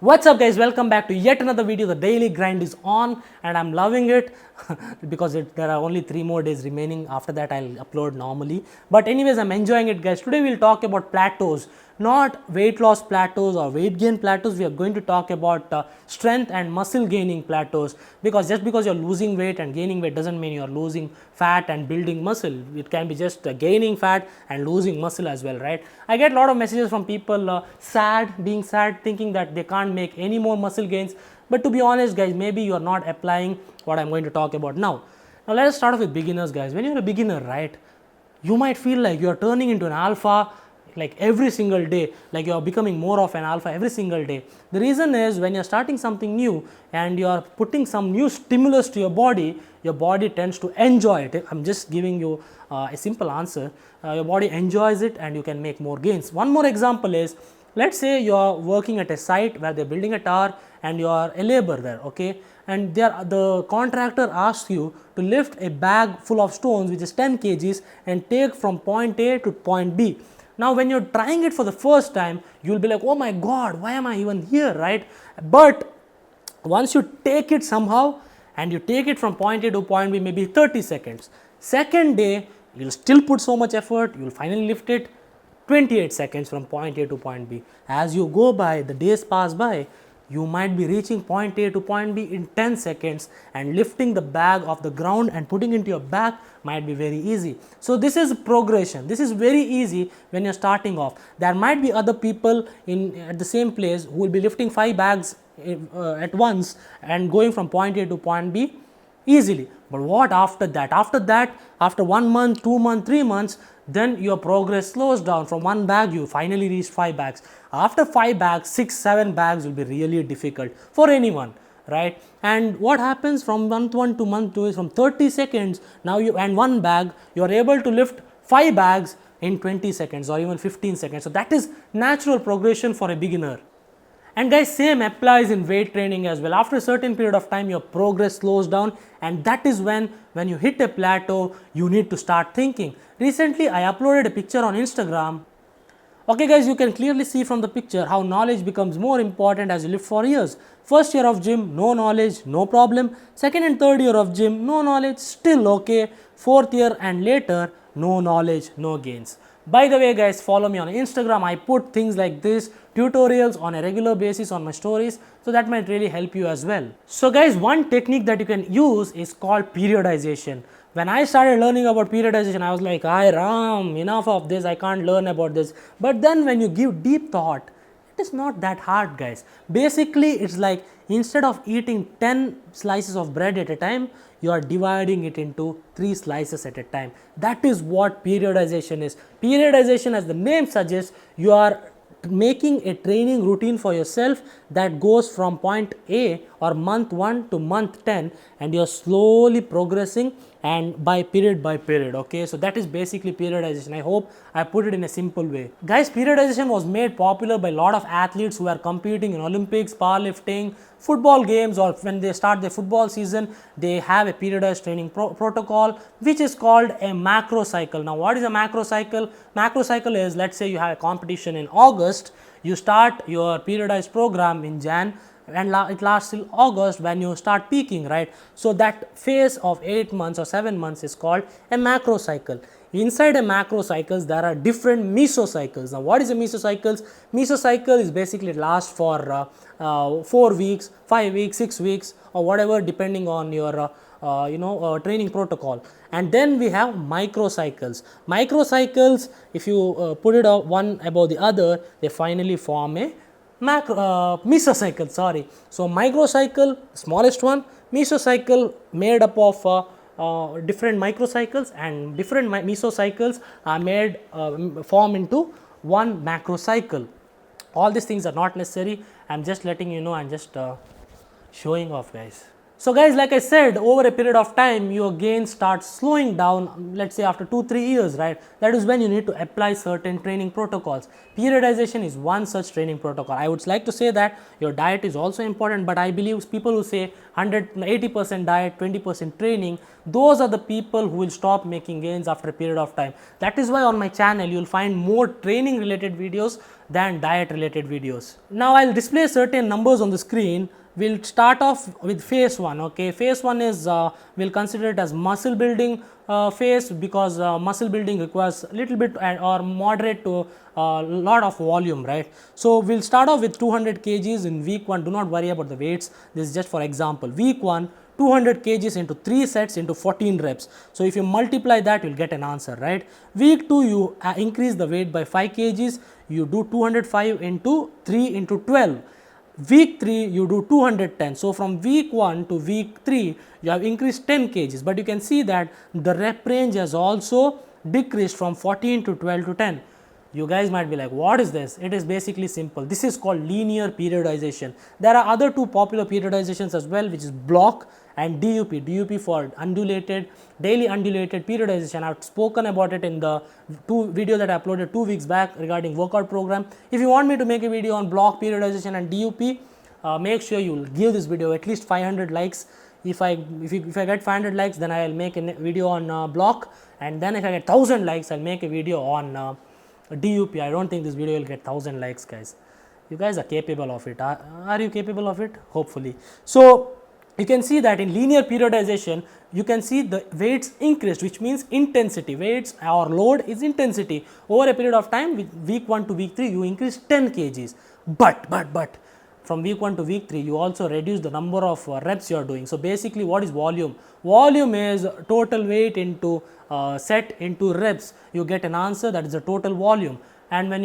What's up guys, welcome back to yet another video. The daily grind is on and I'm loving it because there are only 3 more days remaining. After that I'll upload normally, but anyways I'm enjoying it guys. Today we'll talk about plateaus, not weight loss plateaus or weight gain plateaus. We are going to talk about strength and muscle gaining plateaus, because just because you're losing weight and gaining weight doesn't mean you're losing fat and building muscle. It can be just gaining fat and losing muscle as well, right? I get a lot of messages from people being sad, thinking that they can't make any more muscle gains. But to be honest guys, maybe you are not applying what I'm going to talk about now. Now let us start off with beginners guys. When you're a beginner, right, you might feel like you're turning into an alpha like every single day, like you're becoming more of an alpha every single day. The reason is, when you're starting something new and you're putting some new stimulus to your body tends to enjoy it. I'm just giving you a simple answer. Your body enjoys it and you can make more gains. One more example is, let's say you're working at a site where they're building a tower and you are a laborer there, okay, and the contractor asks you to lift a bag full of stones which is 10 kgs and take from point A to point B. Now when you're trying it for the first time, you'll be like, oh my god, why am I even here, right? But once you take it somehow and you take it from point A to point B, maybe 30 seconds. Second day, you'll still put so much effort, you'll finally lift it 28 seconds from point A to point B. As you go by, the days pass by, you might be reaching point A to point B in 10 seconds, and lifting the bag off the ground and putting it into your bag might be very easy. So this is progression. This is very easy when you're starting off. There might be other people at the same place who will be lifting 5 bags at once and going from point A to point B easily. But what after that? After 1 month, 2 months, 3 months, then your progress slows down. From 1 bag you finally reach 5 bags. After 5 bags, 6, 7 bags will be really difficult for anyone, right? And what happens from month 1 to month 2 is, from 30 seconds now and 1 bag, you are able to lift 5 bags in 20 seconds or even 15 seconds. So that is natural progression for a beginner. And guys, same applies in weight training as well. After a certain period of time, your progress slows down, and that is when you hit a plateau, you need to start thinking. Recently, I uploaded a picture on Instagram. Okay guys, you can clearly see from the picture how knowledge becomes more important as you live for years. First year of gym, no knowledge, no problem. Second and third year of gym, no knowledge, still okay. Fourth year and later, no knowledge, no gains. By the way guys, follow me on Instagram. I put things like this, tutorials on a regular basis on my stories, so that might really help you as well. So guys, one technique that you can use is called periodization. When I started learning about periodization, I was like, "Hi Ram, enough of this, I can't learn about this." But then when you give deep thought, it is not that hard guys. Basically, it's like, instead of eating 10 slices of bread at a time, you are dividing it into 3 slices at a time. That is what periodization is. Periodization, as the name suggests, you are making a training routine for yourself that goes from point A or month 1 to month 10, and you're slowly progressing, and by period, okay? So that is basically periodization. I hope I put it in a simple way. Guys, periodization was made popular by a lot of athletes who are competing in Olympics, powerlifting, football games, or when they start their football season, they have a periodized training protocol, which is called a macro cycle. Now what is a macro cycle? Macro cycle is, let's say you have a competition in August, you start your periodized program in Jan, and it lasts till August when you start peaking, right? So that phase of 8 months or 7 months is called a macro cycle. Inside a macro cycles, there are different mesocycles. Now what is a mesocycles? Mesocycle is basically lasts for 4 weeks, 5 weeks, 6 weeks, or whatever, depending on your training protocol. And then we have microcycles. Microcycles, if you put it one above the other, they finally form a mesocycle, sorry. So microcycle, smallest one, mesocycle made up of different microcycles, and different mesocycles are form into one macrocycle. All these things are not necessary. I'm just letting you know, I'm just showing off guys. So guys, like I said, over a period of time, your gains start slowing down, let's say after 2-3 years, right? That is when you need to apply certain training protocols. Periodization is one such training protocol. I would like to say that your diet is also important, but I believe people who say 180% diet, 20% training, those are the people who will stop making gains after a period of time. That is why on my channel, you will find more training related videos than diet related videos. Now I'll display certain numbers on the screen. We'll start off with phase 1. Okay, phase 1 is we'll consider it as muscle building phase, because muscle building requires a little bit or moderate to lot of volume, right? So we'll start off with 200 kgs in week 1. Do not worry about the weights, this is just for example. Week 1, 200 kgs into 3 sets into 14 reps. So if you multiply that, you'll get an answer, right? Week 2, you increase the weight by 5 kgs, you do 205 into 3 into 12. Week 3, you do 210. So from week 1 to week 3, you have increased 10 kgs, but you can see that the rep range has also decreased from 14 to 12 to 10. You guys might be like, what is this? It is basically simple. This is called linear periodization. There are other two popular periodizations as well, which is block and DUP. DUP for undulated, daily undulated periodization. I've spoken about it in the video that I uploaded 2 weeks back regarding workout program. If you want me to make a video on block periodization and DUP, make sure you give this video at least 500 likes. If I get 500 likes, then I'll make a video on block, and then if I get 1000 likes, I'll make a video on DUP. I don't think this video will get 1000 likes, guys. You guys are capable of it. Are you capable of it? Hopefully. So you can see that in linear periodization, you can see the weights increased, which means intensity. Weights or load is intensity. Over a period of time, with week 1 to week 3, you increase 10 kgs. But from week 1 to week 3, you also reduce the number of reps you are doing. So basically, what is volume? Volume is total weight into set into reps. You get an answer, that is the total volume. And when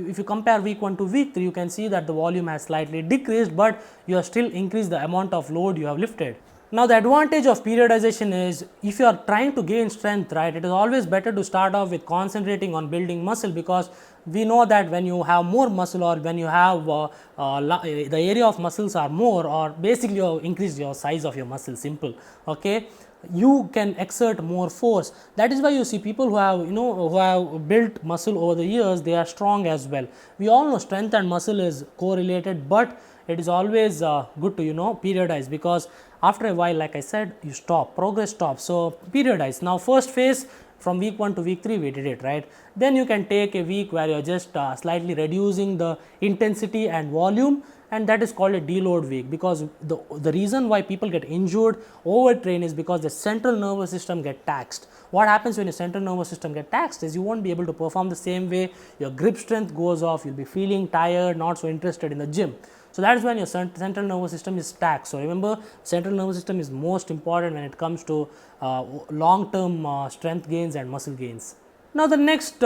if you compare week 1 to week 3, you can see that the volume has slightly decreased, but you have still increased the amount of load you have lifted. Now the advantage of periodization is, if you are trying to gain strength, right, it is always better to start off with concentrating on building muscle, because we know that when you have more muscle, or when you have the area of muscles are more, or basically you increase your size of your muscle, simple, okay, you can exert more force. That is why you see people who have who have built muscle over the years, they are strong as well. We all know strength and muscle is correlated, but it is always good to periodize, because after a while, like I said, you stop, progress stops. So periodize. Now first phase, from week 1 to week 3, we did it, right? Then you can take a week where you are just slightly reducing the intensity and volume, and that is called a deload week, because the reason why people get injured, overtrain, is because the central nervous system get taxed. What happens when your central nervous system get taxed is you won't be able to perform the same way, your grip strength goes off, you'll be feeling tired, not so interested in the gym. So that is when your central nervous system is taxed. So remember, central nervous system is most important when it comes to long-term strength gains and muscle gains. Now the next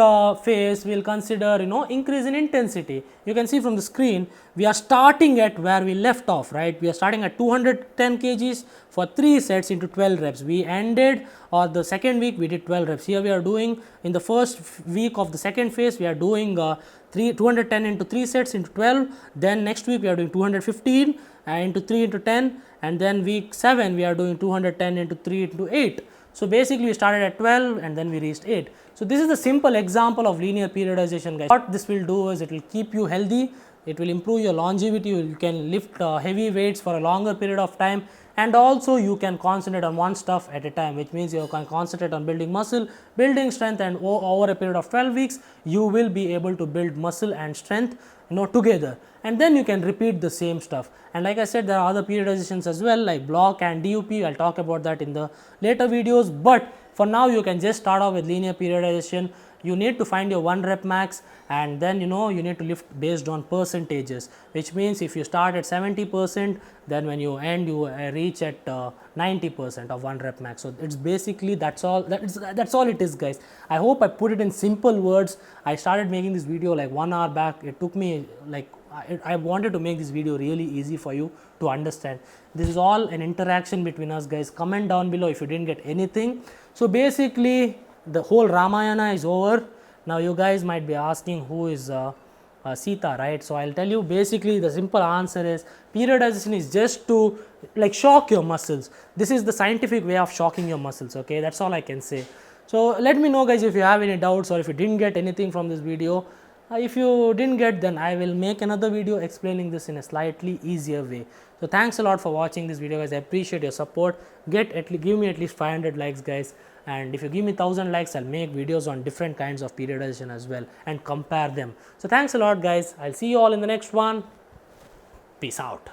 phase, we will consider increase in intensity. You can see from the screen, we are starting at where we left off, right? We are starting at 210 kgs for 3 sets into 12 reps. We ended, or the second week we did 12 reps. Here we are doing, in the first week of the second phase, we are doing 210 into 3 sets into 12. Then next week we are doing 215 into 3 into 10, and then week 7 we are doing 210 into 3 into 8. So basically we started at 12 and then we reached 8. So this is the simple example of linear periodization, guys. What this will do is, it will keep you healthy, it will improve your longevity, you can lift heavy weights for a longer period of time, and also you can concentrate on one stuff at a time, which means you can concentrate on building muscle, building strength, and over a period of 12 weeks, you will be able to build muscle and strength together, and then you can repeat the same stuff. And like I said, there are other periodizations as well, like block and DUP. I'll talk about that in the later videos, but for now you can just start off with linear periodization. You need to find your 1 rep max, and then you need to lift based on percentages, which means if you start at 70%, then when you end, you reach at 90% of 1 rep max. So it's basically, that's all it is, guys. I hope I put it in simple words. I started making this video like 1 hour back. It took me like, I wanted to make this video really easy for you to understand. This is all an interaction between us, guys. Comment down below if you didn't get anything. So basically, the whole Ramayana is over. Now you guys might be asking, who is Sita, right? So I'll tell you basically the simple answer is periodization is just to like shock your muscles. This is the scientific way of shocking your muscles, okay? That's all I can say. So let me know guys if you have any doubts or if you didn't get anything from this video. If you didn't get, then I will make another video explaining this in a slightly easier way. So thanks a lot for watching this video guys. I appreciate your support. Give me at least 500 likes guys, and if you give me 1000 likes, I'll make videos on different kinds of periodization as well and compare them. So thanks a lot guys. I'll see you all in the next one. Peace out.